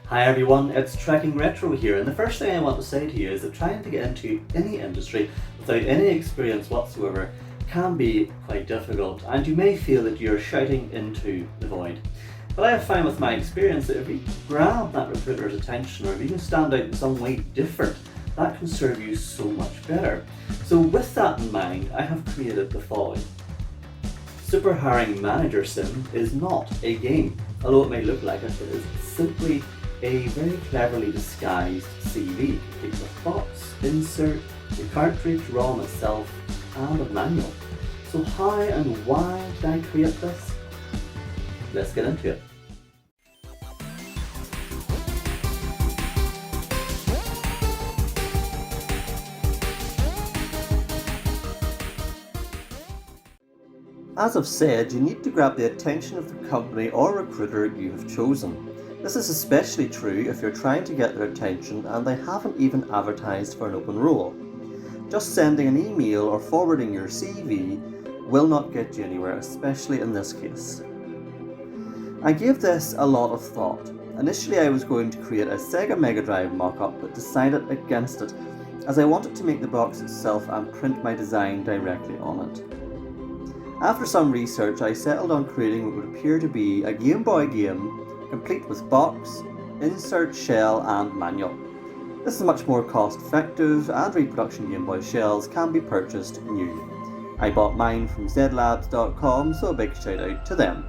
Hi everyone, it's Trekking Retro here, and the first thing I want to say to you is that trying to get into any industry without any experience whatsoever can be quite difficult, and you may feel that you're shouting into the void. But I have found with my experience that if you grab that recruiter's attention, or if you can stand out in some way different, that can serve you so much better. So with that in mind, I have created the following. Super Hiring Manager Sim is not a game, although it may look like it. It is simply a very cleverly disguised CV, complete with box, insert, the cartridge, ROM itself, and a manual. So how and why did I create this? Let's get into it. As I've said, you need to grab the attention of the company or recruiter you have chosen. This is especially true if you're trying to get their attention and they haven't even advertised for an open role. Just sending an email or forwarding your CV will not get you anywhere, especially in this case. I gave this a lot of thought. Initially I was going to create a Sega Mega Drive mock-up, but decided against it as I wanted to make the box itself and print my design directly on it. After some research, I settled on creating what would appear to be a Game Boy game complete with box, insert, shell and manual. This is much more cost effective, and reproduction Game Boy shells can be purchased new. I bought mine from zlabs.com, so a big shout out to them.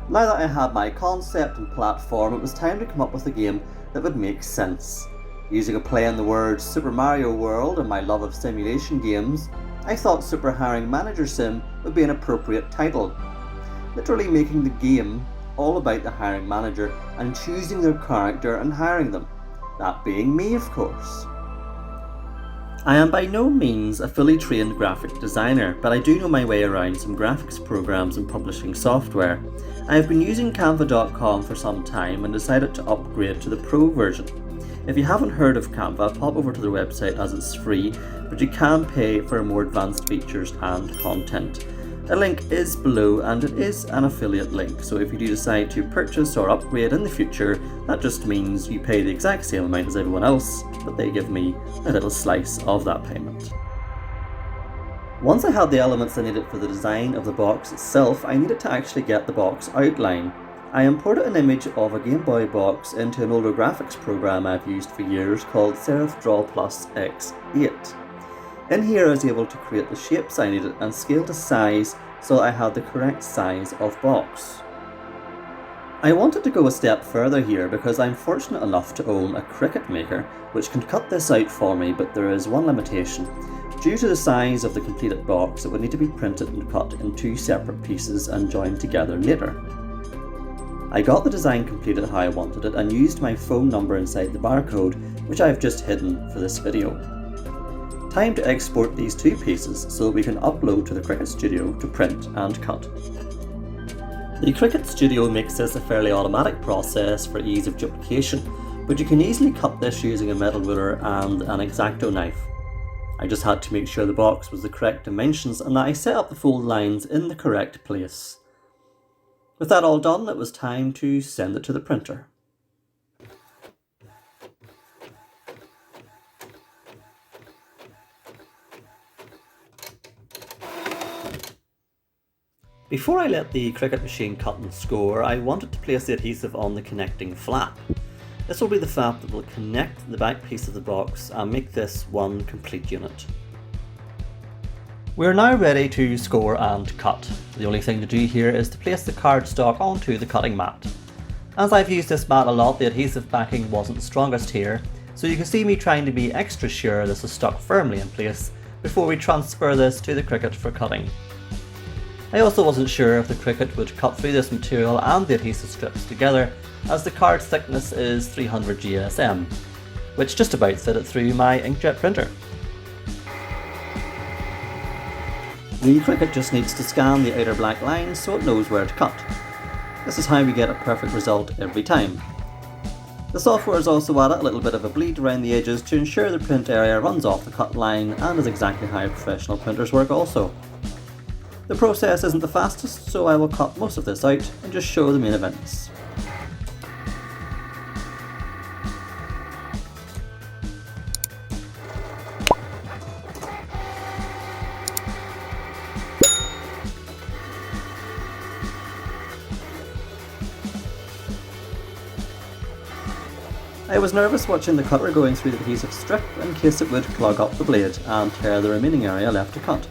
Now that I had my concept and platform, it was time to come up with a game that would make sense. Using a play on the words Super Mario World and my love of simulation games, I thought Super Hiring Manager Sim would be an appropriate title. Literally making the game all about the hiring manager and choosing their character and hiring them. That being me, of course. I am by no means a fully trained graphic designer, but I do know my way around some graphics programs and publishing software. I have been using Canva.com for some time and decided to upgrade to the Pro version. If you haven't heard of Canva, pop over to their website as it's free, but you can pay for more advanced features and content. A link is below and it is an affiliate link, so if you do decide to purchase or upgrade in the future, that just means you pay the exact same amount as everyone else, but they give me a little slice of that payment. Once I had the elements I needed for the design of the box itself, I needed to actually get the box outline. I imported an image of a Game Boy box into an older graphics program I've used for years called Serif Draw Plus X8. In here I was able to create the shapes I needed and scale to size so I had the correct size of box. I wanted to go a step further here because I'm fortunate enough to own a Cricut maker which can cut this out for me, but there is one limitation. Due to the size of the completed box, it would need to be printed and cut in two separate pieces and joined together later. I got the design completed how I wanted it and used my phone number inside the barcode, which I have just hidden for this video. Time to export these two pieces so we can upload to the Cricut Studio to print and cut. The Cricut Studio makes this a fairly automatic process for ease of duplication, but you can easily cut this using a metal ruler and an X-Acto knife. I just had to make sure the box was the correct dimensions and that I set up the fold lines in the correct place. With that all done, it was time to send it to the printer. Before I let the Cricut machine cut and score, I wanted to place the adhesive on the connecting flap. This will be the flap that will connect the back piece of the box and make this one complete unit. We're now ready to score and cut. The only thing to do here is to place the cardstock onto the cutting mat. As I've used this mat a lot, the adhesive backing wasn't the strongest here, so you can see me trying to be extra sure this is stuck firmly in place before we transfer this to the Cricut for cutting. I also wasn't sure if the Cricut would cut through this material and the adhesive strips together, as the card thickness is 300 GSM, which just about fit it through my inkjet printer. The Cricut just needs to scan the outer black lines so it knows where to cut. This is how we get a perfect result every time. The software has also added a little bit of a bleed around the edges to ensure the print area runs off the cut line and is exactly how professional printers work also. The process isn't the fastest, so I will cut most of this out and just show the main events. I was nervous watching the cutter going through the adhesive strip in case it would clog up the blade and tear the remaining area left to cut.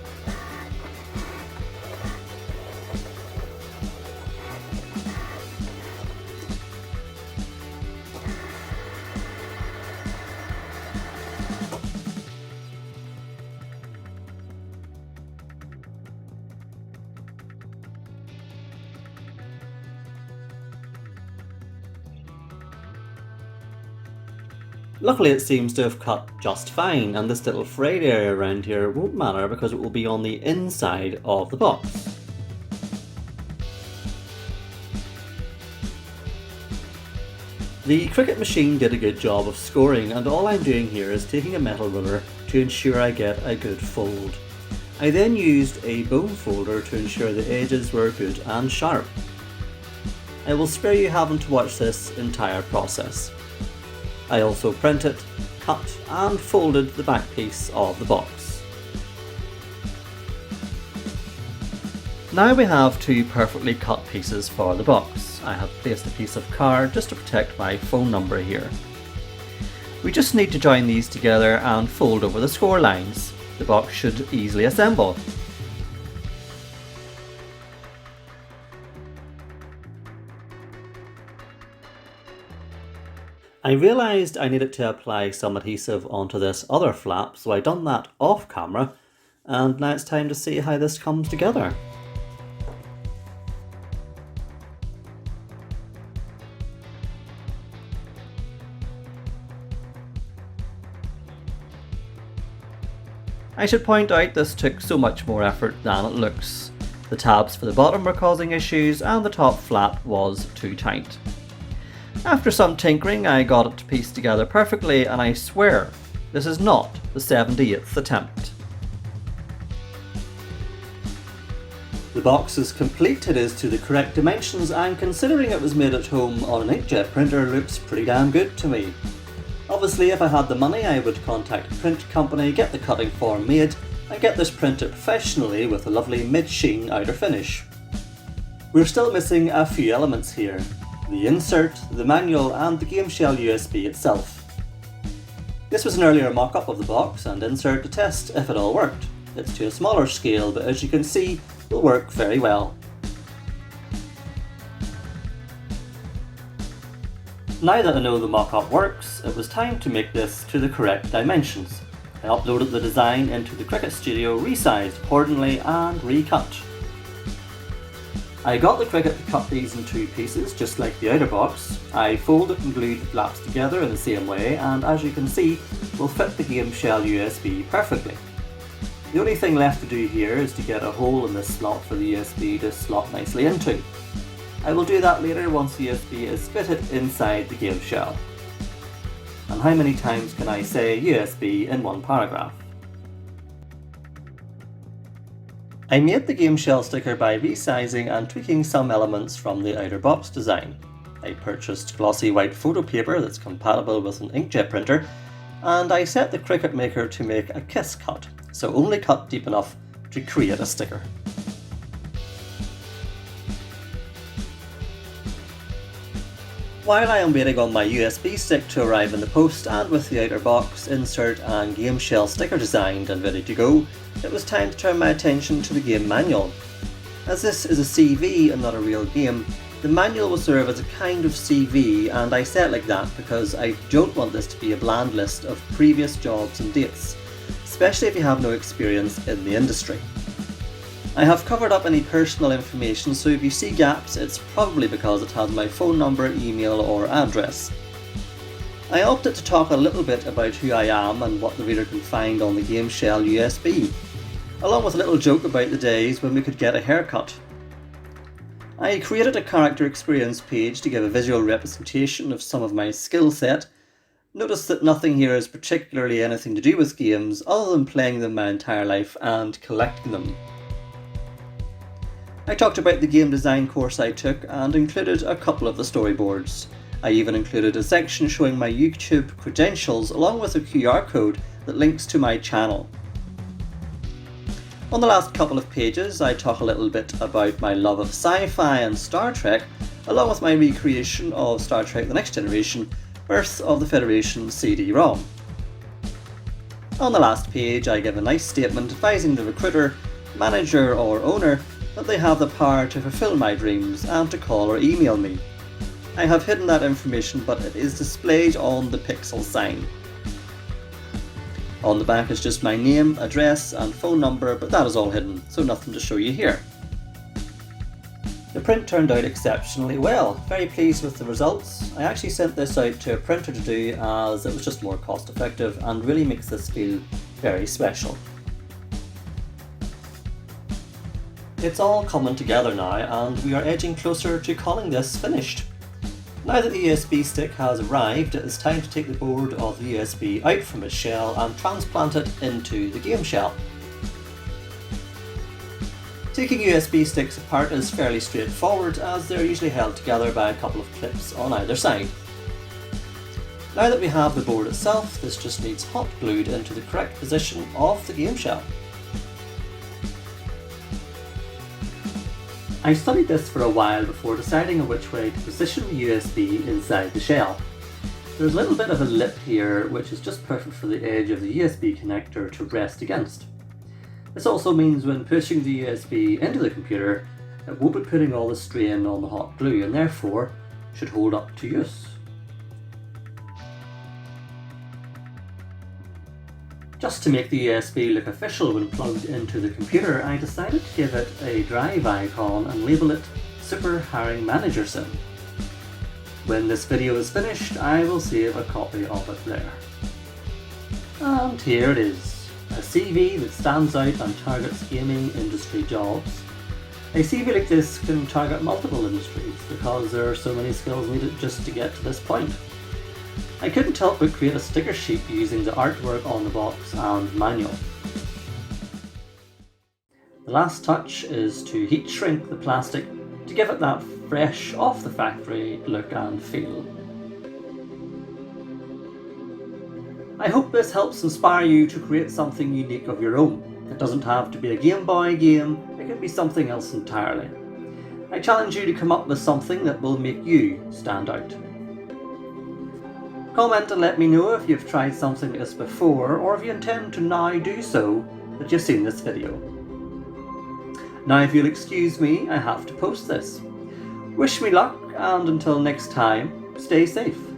Luckily it seems to have cut just fine, and this little frayed area around here won't matter because it will be on the inside of the box. The Cricut machine did a good job of scoring, and all I'm doing here is taking a metal ruler to ensure I get a good fold. I then used a bone folder to ensure the edges were good and sharp. I will spare you having to watch this entire process. I also printed, cut and folded the back piece of the box. Now we have two perfectly cut pieces for the box. I have placed a piece of card just to protect my phone number here. We just need to join these together and fold over the score lines. The box should easily assemble. I realised I needed to apply some adhesive onto this other flap, so I done that off camera, and now it's time to see how this comes together. I should point out this took so much more effort than it looks. The tabs for the bottom were causing issues and the top flap was too tight. After some tinkering I got it to piece together perfectly, and I swear this is not the 78th attempt. The box is complete, it is to the correct dimensions, and considering it was made at home on an inkjet printer, looks pretty damn good to me. Obviously if I had the money I would contact a print company, get the cutting form made and get this printed professionally with a lovely mid-sheen outer finish. We're still missing a few elements here. The insert, the manual and the game shell USB itself. This was an earlier mock-up of the box and insert to test if it all worked. It's to a smaller scale, but as you can see will work very well. Now that I know the mock-up works, it was time to make this to the correct dimensions. I uploaded the design into the Cricut Studio, resized accordingly and recut. I got the Cricut to cut these in two pieces, just like the outer box. I folded and glued the flaps together in the same way, and as you can see, will fit the game shell USB perfectly. The only thing left to do here is to get a hole in this slot for the USB to slot nicely into. I will do that later once the USB is fitted inside the game shell. And how many times can I say USB in one paragraph? I made the game shell sticker by resizing and tweaking some elements from the outer box design. I purchased glossy white photo paper that's compatible with an inkjet printer, and I set the Cricut Maker to make a kiss cut, so only cut deep enough to create a sticker. While I am waiting on my USB stick to arrive in the post, and with the outer box, insert and game shell sticker designed and ready to go, it was time to turn my attention to the game manual. As this is a CV and not a real game, the manual will serve as a kind of CV, and I say it like that because I don't want this to be a bland list of previous jobs and dates, especially if you have no experience in the industry. I have covered up any personal information, so if you see gaps, it's probably because it has my phone number, email or address. I opted to talk a little bit about who I am and what the reader can find on the game shell USB, along with a little joke about the days when we could get a haircut. I created a character experience page to give a visual representation of some of my skill set. Notice that nothing here is particularly anything to do with games other than playing them my entire life and collecting them. I talked about the game design course I took and included a couple of the storyboards. I even included a section showing my YouTube credentials along with a QR code that links to my channel. On the last couple of pages I talk a little bit about my love of sci-fi and Star Trek, along with my recreation of Star Trek The Next Generation, Birth of the Federation CD-ROM. On the last page I give a nice statement advising the recruiter, manager or owner that they have the power to fulfill my dreams and to call or email me. I have hidden that information, but it is displayed on the pixel sign. On the back is just my name, address and phone number, but that is all hidden, so nothing to show you here. The print turned out exceptionally well. Very pleased with the results. I actually sent this out to a printer to do as it was just more cost effective and really makes this feel very special. It's all coming together now and we are edging closer to calling this finished. Now that the USB stick has arrived, it is time to take the board of the USB out from its shell and transplant it into the game shell. Taking USB sticks apart is fairly straightforward as they're usually held together by a couple of clips on either side. Now that we have the board itself, this just needs hot glued into the correct position of the game shell. I studied this for a while before deciding on which way to position the USB inside the shell. There's a little bit of a lip here which is just perfect for the edge of the USB connector to rest against. This also means when pushing the USB into the computer, it won't be putting all the strain on the hot glue and therefore should hold up to use. Just to make the USB look official when plugged into the computer, I decided to give it a drive icon and label it Super Hiring Manager Sim. When this video is finished, I will save a copy of it there. And here it is. A CV that stands out and targets gaming industry jobs. A CV like this can target multiple industries because there are so many skills needed just to get to this point. I couldn't help but create a sticker sheet using the artwork on the box and manual. The last touch is to heat shrink the plastic to give it that fresh off the factory look and feel. I hope this helps inspire you to create something unique of your own. It doesn't have to be a Game Boy game, it can be something else entirely. I challenge you to come up with something that will make you stand out. Comment and let me know if you've tried something like this before or if you intend to now do so that you've seen this video. Now if you'll excuse me, I have to post this. Wish me luck and until next time, stay safe.